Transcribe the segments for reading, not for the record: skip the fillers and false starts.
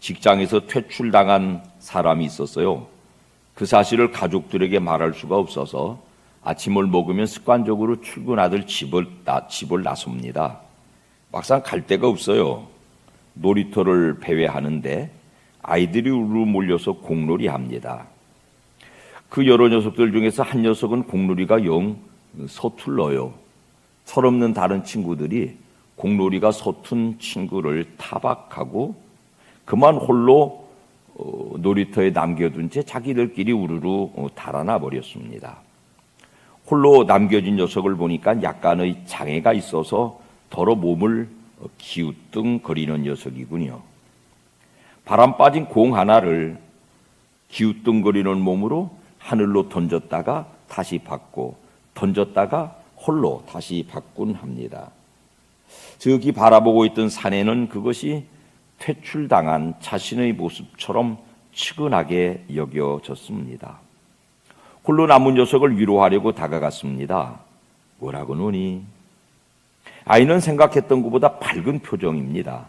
직장에서 퇴출당한 사람이 있었어요. 그 사실을 가족들에게 말할 수가 없어서 아침을 먹으면 습관적으로 출근하듯 집을 나섭니다. 막상 갈 데가 없어요. 놀이터를 배회하는데 아이들이 우르르 몰려서 공놀이 합니다. 그 여러 녀석들 중에서 한 녀석은 공놀이가 영 서툴러요. 철없는 다른 친구들이 공놀이가 서툰 친구를 타박하고 그만 홀로 놀이터에 남겨둔 채 자기들끼리 우르르 달아나 버렸습니다. 홀로 남겨진 녀석을 보니까 약간의 장애가 있어서 더러 몸을 기우뚱거리는 녀석이군요. 바람 빠진 공 하나를 기우뚱거리는 몸으로 하늘로 던졌다가 다시 받고 던졌다가 홀로 다시 받곤 합니다. 저기 바라보고 있던 사내는 그것이 퇴출당한 자신의 모습처럼 측은하게 여겨졌습니다. 홀로 남은 녀석을 위로하려고 다가갔습니다. 뭐라고 노니? 아이는 생각했던 것보다 밝은 표정입니다.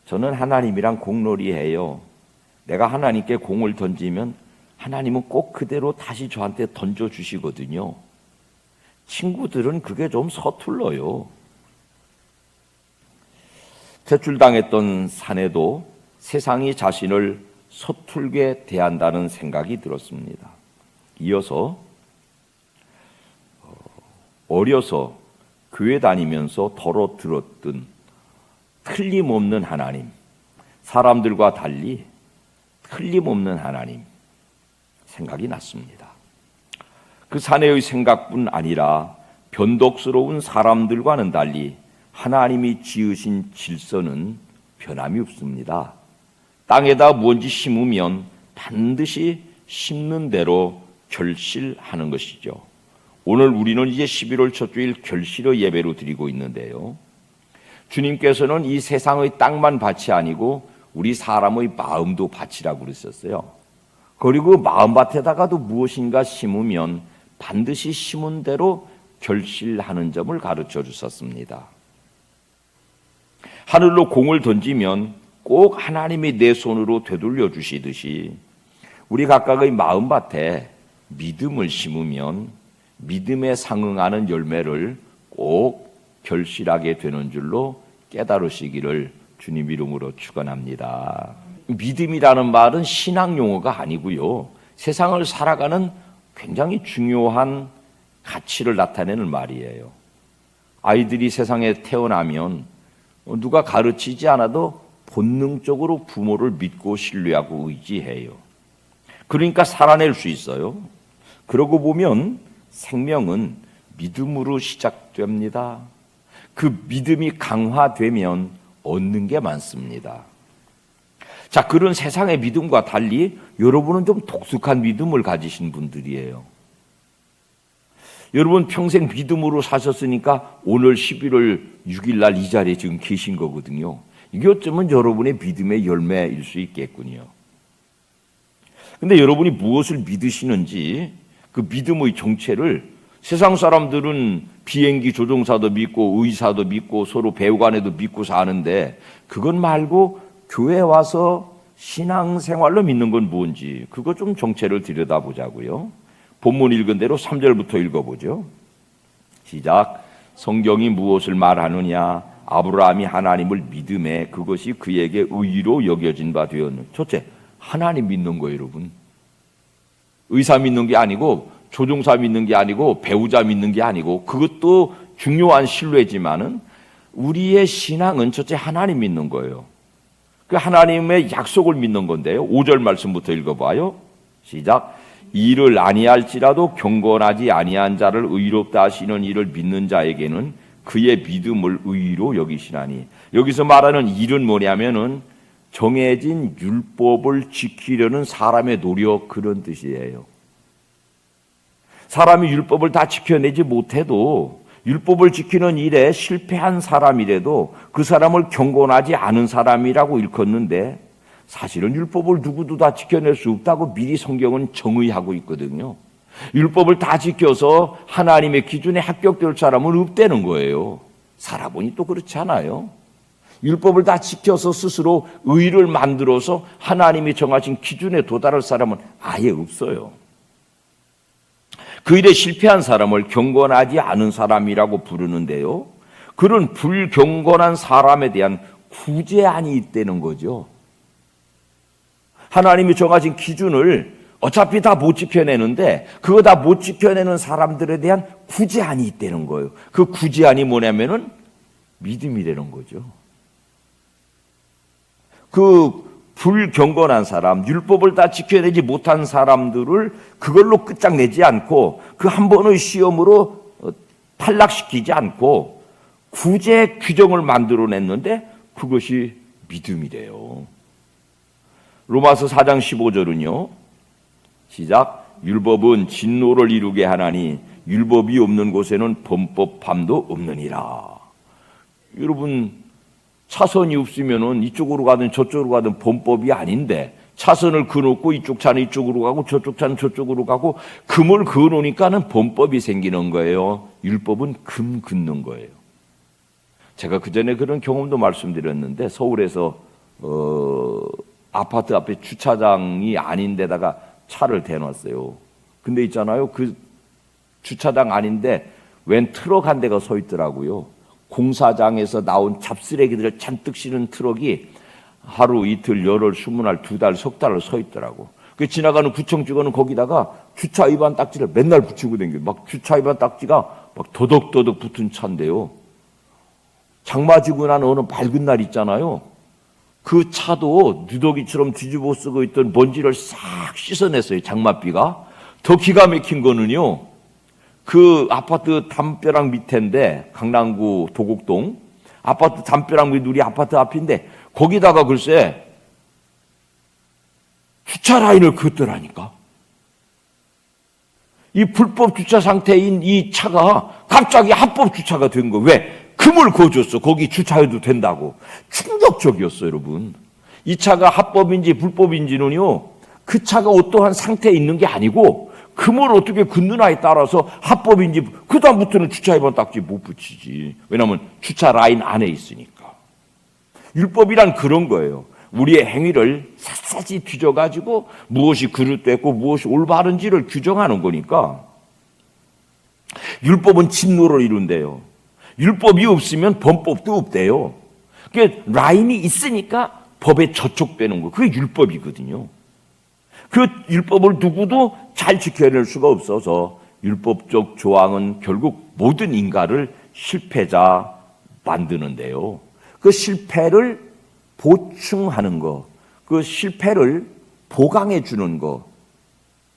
저는 하나님이랑 공놀이해요. 내가 하나님께 공을 던지면 하나님은 꼭 그대로 다시 저한테 던져주시거든요. 친구들은 그게 좀 서툴러요. 퇴출당했던 사내도 세상이 자신을 서툴게 대한다는 생각이 들었습니다. 이어서 어려서 교회 다니면서 더러 들었던 틀림없는 하나님, 사람들과 달리 틀림없는 하나님 생각이 났습니다. 그 사내의 생각뿐 아니라 변덕스러운 사람들과는 달리 하나님이 지으신 질서는 변함이 없습니다. 땅에다 무언지 심으면 반드시 심는 대로 결실하는 것이죠. 오늘 우리는 이제 11월 첫 주일 결실의 예배로 드리고 있는데요. 주님께서는 이 세상의 땅만 밭이 아니고 우리 사람의 마음도 밭이라고 그랬었어요. 그리고 마음밭에다가도 무엇인가 심으면 반드시 심은 대로 결실하는 점을 가르쳐 주셨습니다. 하늘로 공을 던지면 꼭 하나님이 내 손으로 되돌려 주시듯이 우리 각각의 마음밭에 믿음을 심으면 믿음에 상응하는 열매를 꼭 결실하게 되는 줄로 깨달으시기를 주님 이름으로 축원합니다. 믿음이라는 말은 신앙 용어가 아니고요. 세상을 살아가는 굉장히 중요한 가치를 나타내는 말이에요. 아이들이 세상에 태어나면 누가 가르치지 않아도 본능적으로 부모를 믿고 신뢰하고 의지해요. 그러니까 살아낼 수 있어요. 그러고 보면 생명은 믿음으로 시작됩니다. 그 믿음이 강화되면 얻는 게 많습니다. 자, 그런 세상의 믿음과 달리 여러분은 좀 독특한 믿음을 가지신 분들이에요. 여러분 평생 믿음으로 사셨으니까 오늘 11월 6일 날 이 자리에 지금 계신 거거든요. 이게 어쩌면 여러분의 믿음의 열매일 수 있겠군요. 근데 여러분이 무엇을 믿으시는지 그 믿음의 정체를 세상 사람들은 비행기 조종사도 믿고 의사도 믿고 서로 배우관에도 믿고 사는데 그것 말고 교회 와서 신앙생활로 믿는 건 뭔지 그거 좀 정체를 들여다보자고요. 본문 읽은 대로 3절부터 읽어보죠. 시작. 성경이 무엇을 말하느냐? 아브라함이 하나님을 믿음에 그것이 그에게 의로 여겨진 바 되었는. 첫째, 하나님 믿는 거예요, 여러분. 의사 믿는 게 아니고 조종사 믿는 게 아니고 배우자 믿는 게 아니고 그것도 중요한 신뢰지만은 우리의 신앙은 첫째 하나님 믿는 거예요. 그 하나님의 약속을 믿는 건데요. 5절 말씀부터 읽어봐요. 시작. 이를 아니할지라도 경건하지 아니한 자를 의롭다 하시는 이를 믿는 자에게는 그의 믿음을 의로 여기시나니. 여기서 말하는 일은 뭐냐면은 정해진 율법을 지키려는 사람의 노력 그런 뜻이에요. 사람이 율법을 다 지켜내지 못해도 율법을 지키는 일에 실패한 사람이라도 그 사람을 경건하지 않은 사람이라고 일컫는데 사실은 율법을 누구도 다 지켜낼 수 없다고 미리 성경은 정의하고 있거든요. 율법을 다 지켜서 하나님의 기준에 합격될 사람은 없다는 거예요. 살아보니 또 그렇지 않아요? 율법을 다 지켜서 스스로 의를 만들어서 하나님이 정하신 기준에 도달할 사람은 아예 없어요. 그 일에 실패한 사람을 경건하지 않은 사람이라고 부르는데요. 그런 불경건한 사람에 대한 구제안이 있다는 거죠. 하나님이 정하신 기준을 어차피 다 못 지켜내는데 그거 다 못 지켜내는 사람들에 대한 구제안이 있다는 거예요. 그 구제안이 뭐냐면은 믿음이라는 거죠. 그 불경건한 사람, 율법을 다 지켜내지 못한 사람들을 그걸로 끝장내지 않고 그 한 번의 시험으로 탈락시키지 않고 구제 규정을 만들어냈는데 그것이 믿음이래요. 로마서 4장 15절은요. 시작. 율법은 진노를 이루게 하나니 율법이 없는 곳에는 범법함도 없느니라. 여러분, 차선이 없으면은 이쪽으로 가든 저쪽으로 가든 범법이 아닌데 차선을 그어놓고 이쪽 차는 이쪽으로 가고 저쪽 차는 저쪽으로 가고 금을 그어놓으니까는 범법이 생기는 거예요. 율법은 금 긋는 거예요. 제가 그전에 그런 경험도 말씀드렸는데 서울에서 아파트 앞에 주차장이 아닌 데다가 차를 대놨어요. 근데 있잖아요. 그 주차장 아닌데 웬 트럭 한 대가 서 있더라고요. 공사장에서 나온 잡쓰레기들을 잔뜩 실은 트럭이 하루, 이틀, 열흘, 20날, 2달, 석 달을 서 있더라고. 그 지나가는 구청 직원은 거기다가 주차 위반 딱지를 맨날 붙이고 다녀요. 막 주차 위반 딱지가 막 더덕더덕 붙은 차인데요. 장마 지고 난 어느 맑은 날 있잖아요. 그 차도 누더기처럼 뒤집어 쓰고 있던 먼지를 싹 씻어냈어요. 장맛비가. 더 기가 막힌 거는요. 그 아파트 담벼락 밑인데 강남구 도곡동 아파트 담벼락 밑 우리 아파트 앞인데 거기다가 글쎄 주차 라인을 긋더라니까. 이 불법 주차 상태인 이 차가 갑자기 합법 주차가 된 거. 왜? 금을 그어줬어. 거기 주차해도 된다고. 충격적이었어요, 여러분. 이 차가 합법인지 불법인지는요, 그 차가 어떠한 상태에 있는 게 아니고 금을 어떻게 긋느냐에 따라서 합법인지 그 다음부터는 주차 위반 딱지 못 붙이지. 왜냐하면 주차 라인 안에 있으니까. 율법이란 그런 거예요. 우리의 행위를 샅샅이 뒤져가지고 무엇이 그릇됐고 무엇이 올바른지를 규정하는 거니까. 율법은 진노를 이룬대요. 율법이 없으면 범법도 없대요. 그게 라인이 있으니까 법에 저촉되는 거. 그게 율법이거든요. 그 율법을 누구도 잘 지켜낼 수가 없어서 율법적 조항은 결국 모든 인간을 실패자 만드는데요. 그 실패를 보충하는 거, 그 실패를 보강해 주는 거,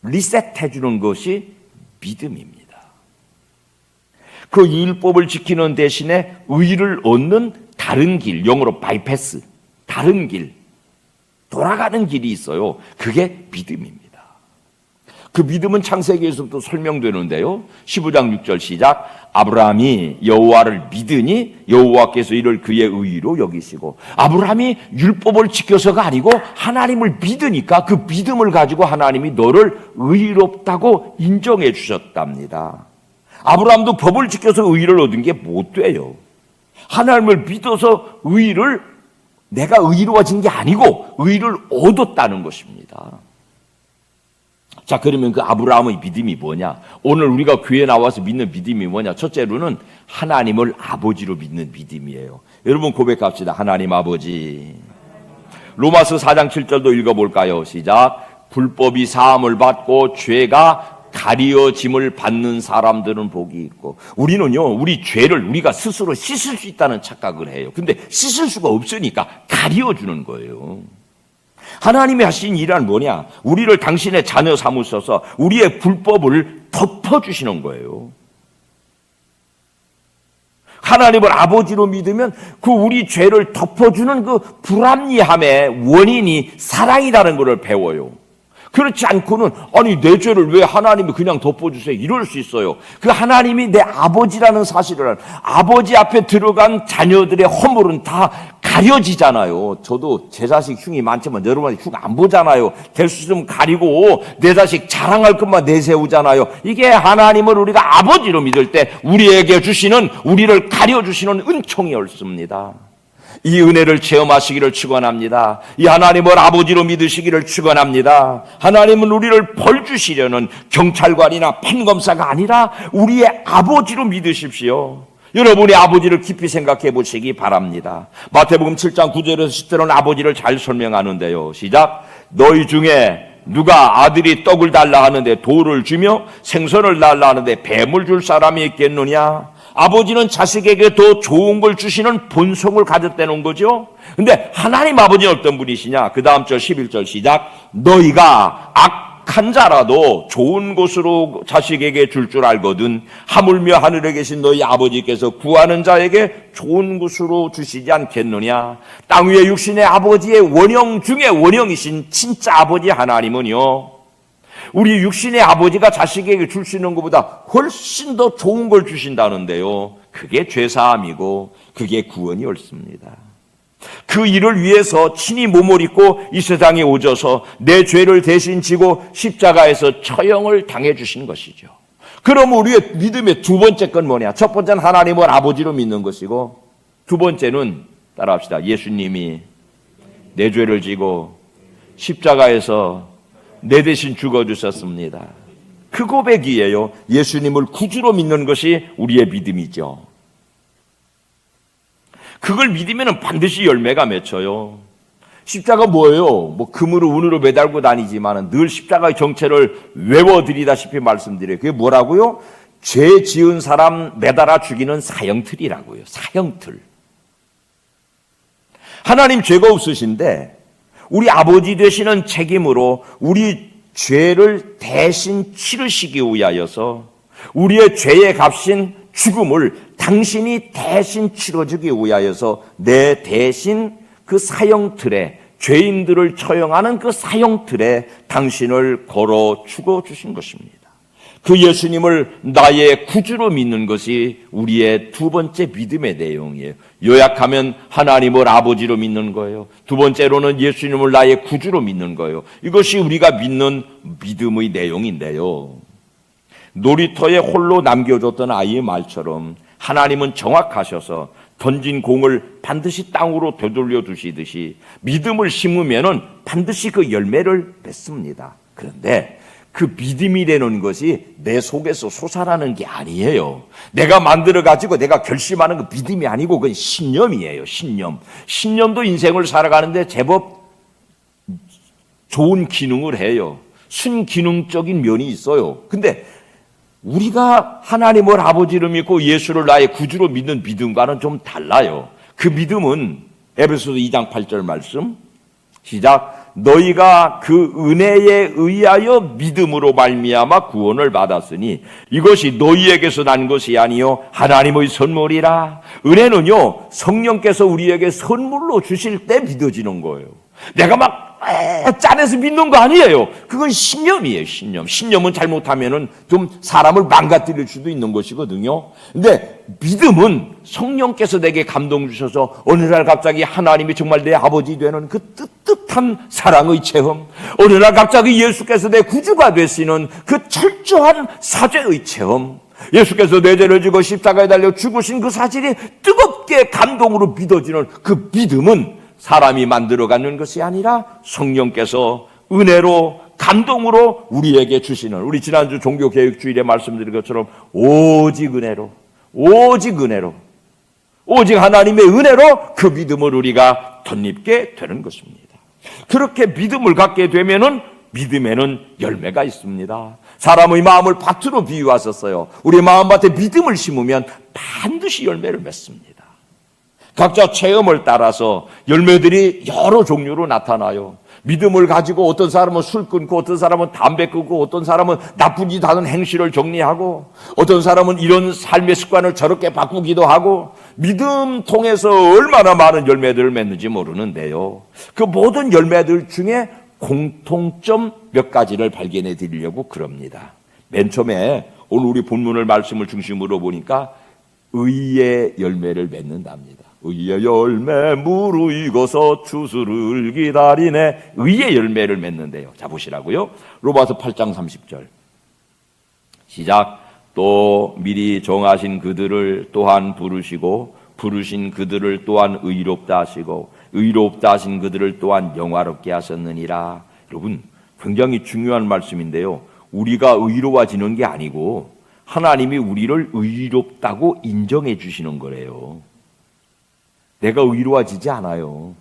리셋해 주는 것이 믿음입니다. 그 율법을 지키는 대신에 의를 얻는 다른 길, 영어로 바이패스, 다른 길, 돌아가는 길이 있어요. 그게 믿음입니다. 그 믿음은 창세기에서부터 설명되는데요. 15장 6절 시작. 아브라함이 여호와를 믿으니 여호와께서 이를 그의 의로 여기시고. 아브라함이 율법을 지켜서가 아니고 하나님을 믿으니까 그 믿음을 가지고 하나님이 너를 의롭다고 인정해 주셨답니다. 아브라함도 법을 지켜서 의를 얻은 게 못 돼요. 하나님을 믿어서 의를 내가 의로워진 게 아니고 의를 얻었다는 것입니다. 자, 그러면 그 아브라함의 믿음이 뭐냐? 오늘 우리가 교회에 나와서 믿는 믿음이 뭐냐? 첫째로는 하나님을 아버지로 믿는 믿음이에요. 여러분 고백합시다. 하나님 아버지. 로마서 4장 7절도 읽어볼까요? 시작. 불법이 사함을 받고 죄가 가리어짐을 받는 사람들은 복이 있고. 우리는요, 우리 죄를 우리가 스스로 씻을 수 있다는 착각을 해요. 근데 씻을 수가 없으니까 가리어주는 거예요. 하나님이 하신 일은 뭐냐? 우리를 당신의 자녀 삼으셔서 우리의 불법을 덮어주시는 거예요. 하나님을 아버지로 믿으면 그 우리 죄를 덮어주는 그 불합리함의 원인이 사랑이라는 것을 배워요. 그렇지 않고는 아니 내 죄를 왜 하나님이 그냥 덮어주세요 이럴 수 있어요. 그 하나님이 내 아버지라는 사실을 아버지 앞에 들어간 자녀들의 허물은 다 가려지잖아요. 저도 제 자식 흉이 많지만 여러분이 흉 안 보잖아요. 될 수 있으면 가리고 내 자식 자랑할 것만 내세우잖아요. 이게 하나님을 우리가 아버지로 믿을 때 우리에게 주시는 우리를 가려주시는 은총이었습니다. 이 은혜를 체험하시기를 축원합니다. 이 하나님을 아버지로 믿으시기를 축원합니다. 하나님은 우리를 벌 주시려는 경찰관이나 판검사가 아니라 우리의 아버지로 믿으십시오. 여러분의 아버지를 깊이 생각해 보시기 바랍니다. 마태복음 7장 9절에서 10절은 아버지를 잘 설명하는데요. 시작. 너희 중에 누가 아들이 떡을 달라 하는데 돌을 주며 생선을 달라 하는데 뱀을 줄 사람이 있겠느냐? 아버지는 자식에게 더 좋은 걸 주시는 본성을 가졌다는 거죠. 근데 하나님 아버지는 어떤 분이시냐? 그 다음 절 11절 시작. 너희가 악한 자라도 좋은 것으로 자식에게 줄 줄 알거든 하물며 하늘에 계신 너희 아버지께서 구하는 자에게 좋은 것으로 주시지 않겠느냐? 땅 위에 육신의 아버지의 원형 중에 원형이신 진짜 아버지 하나님은요, 우리 육신의 아버지가 자식에게 줄 수 있는 것보다 훨씬 더 좋은 걸 주신다는데요. 그게 죄사함이고 그게 구원이 옳습니다. 그 일을 위해서 친히 몸을 입고 이 세상에 오셔서 내 죄를 대신 지고 십자가에서 처형을 당해 주신 것이죠. 그럼 우리의 믿음의 두 번째 건 뭐냐? 첫 번째는 하나님을 아버지로 믿는 것이고, 두 번째는 따라합시다. 예수님이 내 죄를 지고 십자가에서 내 대신 죽어주셨습니다. 그 고백이에요. 예수님을 구주로 믿는 것이 우리의 믿음이죠. 그걸 믿으면 반드시 열매가 맺혀요. 십자가 뭐예요? 뭐 금으로 은으로 매달고 다니지만 늘 십자가의 정체를 외워드리다시피 말씀드려요. 그게 뭐라고요? 죄 지은 사람 매달아 죽이는 사형틀이라고요. 사형틀. 하나님 죄가 없으신데 우리 아버지 되시는 책임으로 우리 죄를 대신 치르시기 위하여서 우리의 죄의 값인 죽음을 당신이 대신 치러주기 위하여서 내 대신 그 사형틀에, 죄인들을 처형하는 그 사형틀에 당신을 걸어 죽어주신 것입니다. 그 예수님을 나의 구주로 믿는 것이 우리의 두 번째 믿음의 내용이에요. 요약하면 하나님을 아버지로 믿는 거예요. 두 번째로는 예수님을 나의 구주로 믿는 거예요. 이것이 우리가 믿는 믿음의 내용인데요. 놀이터에 홀로 남겨줬던 아이의 말처럼 하나님은 정확하셔서 던진 공을 반드시 땅으로 되돌려 두시듯이 믿음을 심으면 반드시 그 열매를 맺습니다. 그런데 그 믿음이라는 것이 내 속에서 솟아나는 게 아니에요. 내가 만들어가지고 내가 결심하는 그 믿음이 아니고 그건 신념이에요. 신념도 인생을 살아가는데 제법 좋은 기능을 해요. 순기능적인 면이 있어요. 근데 우리가 하나님을 아버지로 믿고 예수를 나의 구주로 믿는 믿음과는 좀 달라요. 그 믿음은 에베소서 2장 8절 말씀 시작. 너희가 그 은혜에 의하여 믿음으로 말미암아 구원을 받았으니 이것이 너희에게서 난 것이 아니요 하나님의 선물이라. 은혜는요 성령께서 우리에게 선물로 주실 때 믿어지는 거예요. 내가 막 짠해서 믿는 거 아니에요. 그건 신념이에요. 신념은 잘못하면은 좀 사람을 망가뜨릴 수도 있는 것이거든요. 근데 믿음은 성령께서 내게 감동 주셔서 어느 날 갑자기 하나님이 정말 내 아버지 되는 그 뜻뜻한 사랑의 체험, 어느 날 갑자기 예수께서 내 구주가 되시는 그 철저한 사죄의 체험, 예수께서 내 죄를 지고 십자가에 달려 죽으신 그 사실이 뜨겁게 감동으로 믿어지는 그 믿음은 사람이 만들어가는 것이 아니라 성령께서 은혜로 감동으로 우리에게 주시는, 우리 지난주 종교개혁주일에 말씀드린 것처럼 오직 은혜로 오직 하나님의 은혜로 그 믿음을 우리가 덧입게 되는 것입니다. 그렇게 믿음을 갖게 되면은 믿음에는 열매가 있습니다. 사람의 마음을 밭으로 비유하셨어요. 우리 마음밭에 믿음을 심으면 반드시 열매를 맺습니다. 각자 체험을 따라서 열매들이 여러 종류로 나타나요. 믿음을 가지고 어떤 사람은 술 끊고, 어떤 사람은 담배 끊고, 어떤 사람은 나쁜 짓 하는 행실을 정리하고, 어떤 사람은 이런 삶의 습관을 저렇게 바꾸기도 하고, 믿음 통해서 얼마나 많은 열매들을 맺는지 모르는데요. 그 모든 열매들 중에 공통점 몇 가지를 발견해 드리려고 그럽니다. 맨 처음에 오늘 우리 본문을 말씀을 중심으로 보니까 의의 열매를 맺는답니다. 의의 열매 무르익어서 추수를 기다리네. 의의 열매를 맺는데요. 자, 보시라고요. 로마서 8장 30절 시작. 또 미리 정하신 그들을 또한 부르시고 부르신 그들을 또한 의롭다 하시고 의롭다 하신 그들을 또한 영화롭게 하셨느니라. 여러분, 굉장히 중요한 말씀인데요. 우리가 의로워지는 게 아니고 하나님이 우리를 의롭다고 인정해 주시는 거래요. 내가 의로워지지 않아요.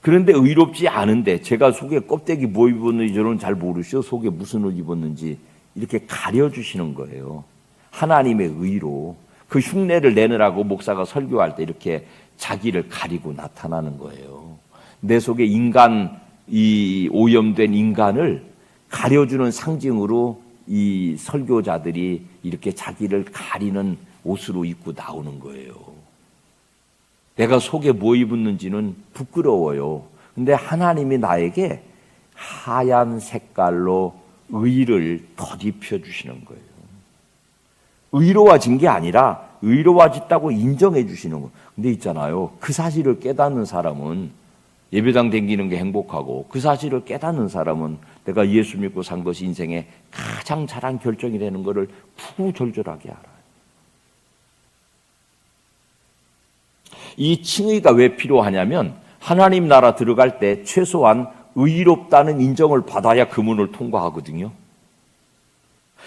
그런데 의롭지 않은데 제가 속에 껍데기 뭐 입었는지 저는 잘 모르시오. 속에 무슨 옷 입었는지 이렇게 가려주시는 거예요. 하나님의 의로. 그 흉내를 내느라고 목사가 설교할 때 이렇게 자기를 가리고 나타나는 거예요. 내 속에 인간, 이 오염된 인간을 가려주는 상징으로 이 설교자들이 이렇게 자기를 가리는 옷으로 입고 나오는 거예요. 내가 속에 뭐 입었는지는 부끄러워요. 근데 하나님이 나에게 하얀 색깔로 의를 덧입혀 주시는 거예요. 의로워진 게 아니라 의로워졌다고 인정해 주시는 거예요. 근데 있잖아요. 그 사실을 깨닫는 사람은 예배당 다니는 게 행복하고 그 사실을 깨닫는 사람은 내가 예수 믿고 산 것이 인생의 가장 잘한 결정이 되는 것을 구구절절하게 알아요. 이 칭의가 왜 필요하냐면 하나님 나라 들어갈 때 최소한 의롭다는 인정을 받아야 그 문을 통과하거든요.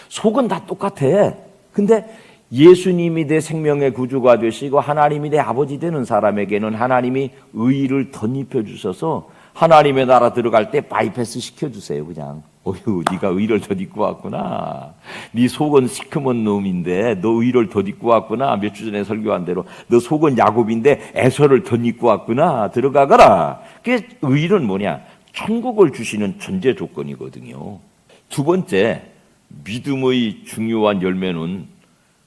속은 다 똑같아. 근데 예수님이 내 생명의 구주가 되시고 하나님이 내 아버지 되는 사람에게는 하나님이 의를 덧입혀 주셔서 하나님의 나라 들어갈 때 바이패스 시켜주세요. 그냥 어휴, 네가 의를 덧입고 왔구나. 네 속은 시커먼 놈인데 너 의를 덧입고 왔구나. 몇 주 전에 설교한 대로 너 속은 야곱인데 에서를 덧입고 왔구나. 들어가거라. 그게 의는 뭐냐? 천국을 주시는 전제 조건이거든요. 두 번째, 믿음의 중요한 열매는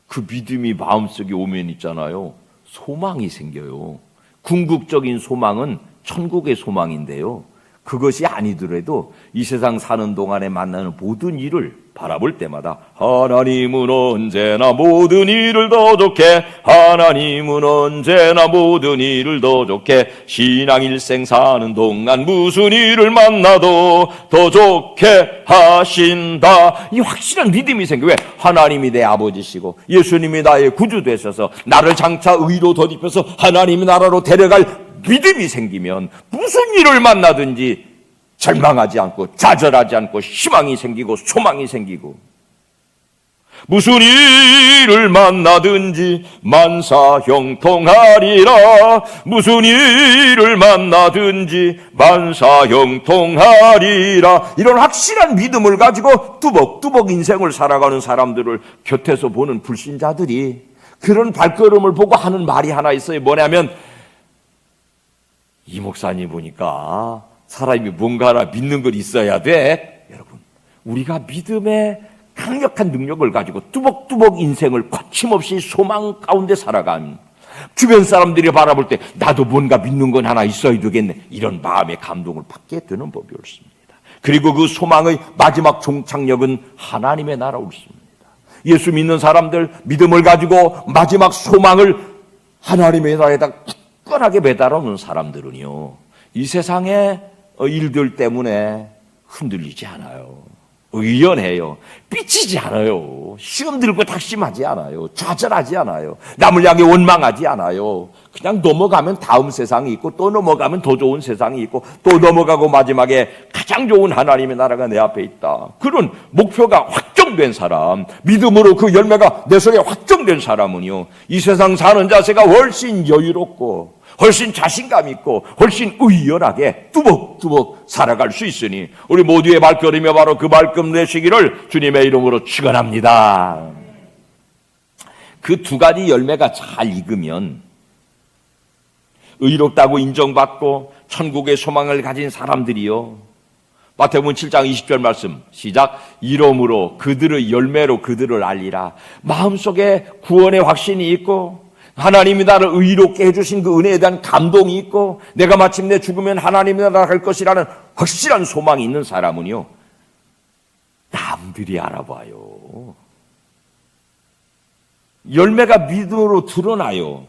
그 믿음이 마음속에 오면 있잖아요. 소망이 생겨요. 궁극적인 소망은 천국의 소망인데요. 그것이 아니더라도 이 세상 사는 동안에 만나는 모든 일을 바라볼 때마다 하나님은 언제나 모든 일을 더 좋게, 하나님은 언제나 모든 일을 더 좋게, 신앙 일생 사는 동안 무슨 일을 만나도 더 좋게 하신다. 이 확실한 믿음이 생겨. 왜? 하나님이 내 아버지시고 예수님이 나의 구주 되셔서 나를 장차 의로 덧입혀서 하나님의 나라로 데려갈 믿음이 생기면 무슨 일을 만나든지 절망하지 않고 좌절하지 않고 희망이 생기고 소망이 생기고, 무슨 일을 만나든지 만사형통하리라. 무슨 일을 만나든지 만사형통하리라. 이런 확실한 믿음을 가지고 뚜벅뚜벅 인생을 살아가는 사람들을 곁에서 보는 불신자들이 그런 발걸음을 보고 하는 말이 하나 있어요. 뭐냐면, 이 목사님 보니까 사람이 뭔가 하나 믿는 걸 있어야 돼. 여러분, 우리가 믿음의 강력한 능력을 가지고 뚜벅뚜벅 인생을 거침없이 소망 가운데 살아간, 주변 사람들이 바라볼 때 나도 뭔가 믿는 건 하나 있어야 되겠네, 이런 마음의 감동을 받게 되는 법이 옳습니다. 그리고 그 소망의 마지막 종착역은 하나님의 나라 옳습니다. 예수 믿는 사람들, 믿음을 가지고 마지막 소망을 하나님의 나라에다 굳건하게 매달아놓은 사람들은요, 이 세상의 일들 때문에 흔들리지 않아요. 의연해요. 삐치지 않아요. 시험 들고 낙심하지 않아요. 좌절하지 않아요. 남을 향해 원망하지 않아요. 그냥 넘어가면 다음 세상이 있고 또 넘어가면 더 좋은 세상이 있고 또 넘어가고 마지막에 가장 좋은 하나님의 나라가 내 앞에 있다. 그런 목표가 확정된 사람, 믿음으로 그 열매가 내 속에 확정된 사람은요, 이 세상 사는 자세가 훨씬 여유롭고 훨씬 자신감 있고 훨씬 의연하게 뚜벅뚜벅 살아갈 수 있으니 우리 모두의 발걸음이 바로 그 발걸음 되시기를 주님의 이름으로 축원합니다. 그 두 가지 열매가 잘 익으면 의롭다고 인정받고 천국의 소망을 가진 사람들이요, 마태복음 7장 20절 말씀 시작. 이러므로 그들의 열매로 그들을 알리라. 마음속에 구원의 확신이 있고 하나님이 나를 의롭게 해주신 그 은혜에 대한 감동이 있고 내가 마침내 죽으면 하나님이 나라 갈 것이라는 확실한 소망이 있는 사람은요, 남들이 알아봐요. 열매가 믿음으로 드러나요.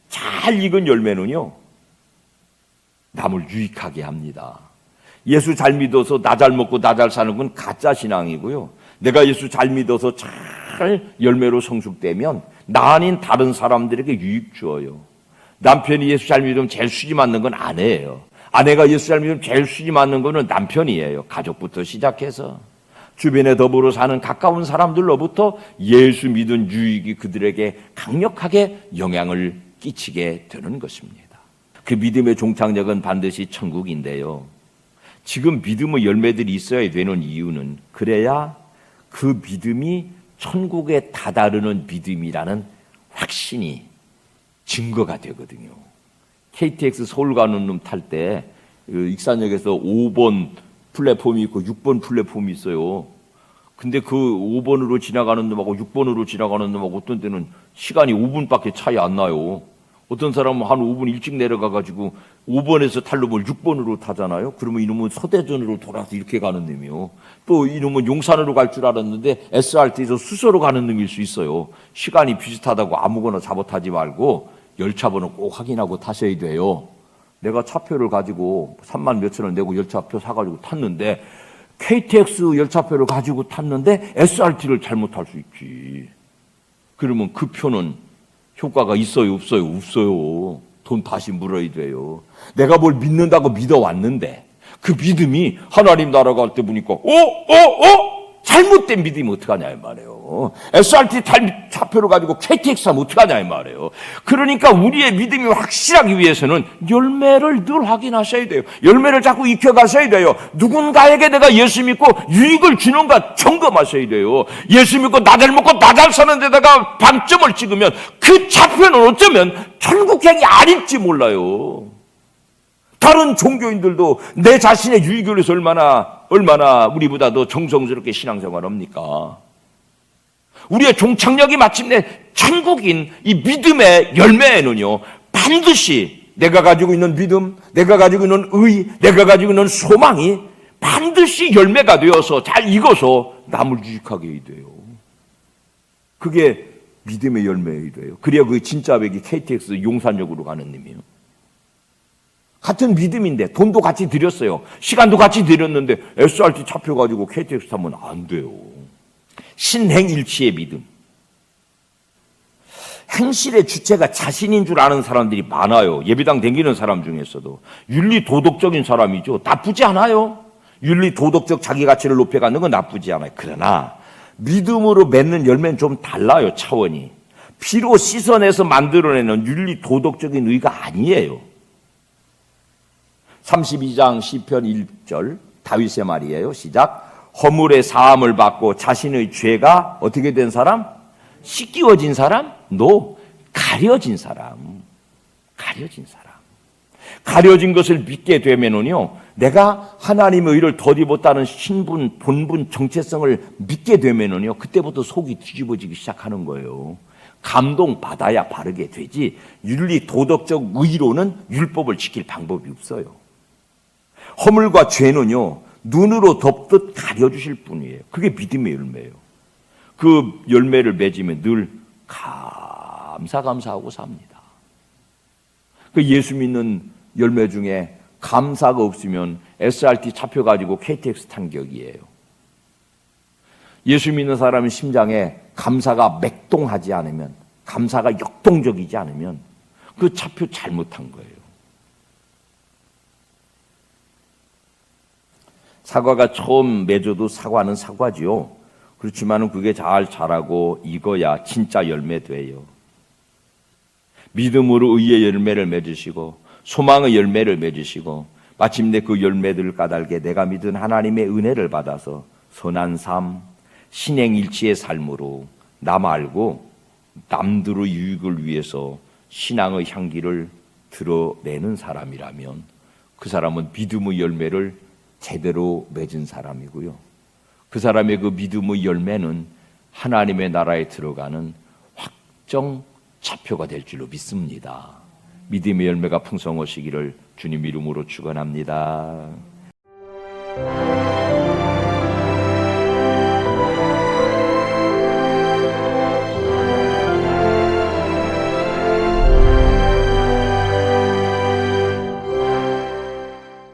잘 익은 열매는요, 남을 유익하게 합니다. 예수 잘 믿어서 나 잘 먹고 나 잘 사는 건 가짜 신앙이고요, 내가 예수 잘 믿어서 잘 잘 열매로 성숙되면 나 아닌 다른 사람들에게 유익 주어요. 남편이 예수 잘 믿으면 제일 수지 맞는 건 아내예요. 아내가 예수 잘 믿으면 제일 수지 맞는 거는 남편이에요. 가족부터 시작해서 주변에 더불어 사는 가까운 사람들로부터 예수 믿은 유익이 그들에게 강력하게 영향을 끼치게 되는 것입니다. 그 믿음의 종착역은 반드시 천국인데요. 지금 믿음의 열매들이 있어야 되는 이유는 그래야 그 믿음이 천국에 다다르는 믿음이라는 확신이 증거가 되거든요. KTX 서울 가는 놈 탈 때 익산역에서 5번 플랫폼이 있고 6번 플랫폼이 있어요. 근데 그 5번으로 지나가는 놈하고 6번으로 지나가는 놈하고 어떤 때는 시간이 5분밖에 차이 안 나요. 어떤 사람은 한 5분 일찍 내려가가지고 5번에서 탈 놈을 6번으로 타잖아요. 그러면 이놈은 서대전으로 돌아서 이렇게 가는 놈이요. 또 이놈은 용산으로 갈 줄 알았는데 SRT에서 수서로 가는 놈일 수 있어요. 시간이 비슷하다고 아무거나 잡아 타지 말고 열차번호 꼭 확인하고 타셔야 돼요. 내가 차표를 가지고 3만 몇천 원 내고 열차표 사가지고 탔는데 KTX 열차표를 가지고 탔는데 SRT를 잘못 탈 수 있지. 그러면 그 표는 효과가 있어요, 없어요? 없어요. 돈 다시 물어야 돼요. 내가 뭘 믿는다고 믿어왔는데 그 믿음이 하나님 나라 갈 때 보니까 잘못된 믿음이 어떡하냐 이 말이에요. SRT 차표를 가지고 KTX 하면 어떡하냐 이 말이에요. 그러니까 우리의 믿음이 확실하기 위해서는 열매를 늘 확인하셔야 돼요. 열매를 자꾸 익혀가셔야 돼요. 누군가에게 내가 예수 믿고 유익을 주는가 점검하셔야 돼요. 예수 믿고 나 잘 먹고 나 잘 사는 데다가 방점을 찍으면 그 차표는 어쩌면 천국행이 아닐지 몰라요. 다른 종교인들도 내 자신의 유익을 위해서 얼마나 우리보다 더 정성스럽게 신앙생활을 합니까? 우리의 종착역이 마침내 천국인 이 믿음의 열매에는요, 반드시 내가 가지고 있는 믿음, 내가 가지고 있는 의, 내가 가지고 있는 소망이 반드시 열매가 되어서 잘 익어서 남을 유익하게 해야 돼요. 그게 믿음의 열매여야 돼요. 그래야 그 진짜 백이 KTX 용산역으로 가는 놈이에요. 같은 믿음인데 돈도 같이 들였어요. 시간도 같이 들였는데 SRT 차표 가지고 KTX 타면 안 돼요. 신행일치의 믿음. 행실의 주체가 자신인 줄 아는 사람들이 많아요. 예배당 다니는 사람 중에서도. 윤리 도덕적인 사람이죠. 나쁘지 않아요. 윤리 도덕적 자기 가치를 높여가는 건 나쁘지 않아요. 그러나 믿음으로 맺는 열매는 좀 달라요. 차원이. 피로 씻어내서 만들어내는 윤리 도덕적인 의가 아니에요. 32장 시편 1절 다윗의 말이에요. 시작. 허물의 사함을 받고 자신의 죄가 어떻게 된 사람? 씻기워진 사람? 가려진 사람. 가려진 사람. 가려진 것을 믿게 되면은요, 내가 하나님의 의를 덧 입었다는 신분, 본분, 정체성을 믿게 되면은요, 그때부터 속이 뒤집어지기 시작하는 거예요. 감동받아야 바르게 되지, 윤리 도덕적 의로는 율법을 지킬 방법이 없어요. 허물과 죄는요, 눈으로 덮듯 가려주실 뿐이에요. 그게 믿음의 열매예요. 그 열매를 맺으면 늘 감사하고 삽니다. 그 예수 믿는 열매 중에 감사가 없으면 SRT 차표 가지고 KTX 탄 격이에요. 예수 믿는 사람의 심장에 감사가 맥동하지 않으면, 감사가 역동적이지 않으면 그 차표 잘못한 거예요. 사과가 처음 맺어도 사과는 사과지요. 그렇지만 그게 잘 자라고 익어야 진짜 열매 돼요. 믿음으로 의의 열매를 맺으시고 소망의 열매를 맺으시고 마침내 그 열매들을 까닭에 내가 믿은 하나님의 은혜를 받아서 선한 삶, 신행일치의 삶으로 나 말고 남들의 유익을 위해서 신앙의 향기를 드러내는 사람이라면 그 사람은 믿음의 열매를 제대로 맺은 사람이고요. 그 사람의 그 믿음의 열매는 하나님의 나라에 들어가는 확정 차표가 될 줄로 믿습니다. 믿음의 열매가 풍성하시기를 주님 이름으로 축원합니다.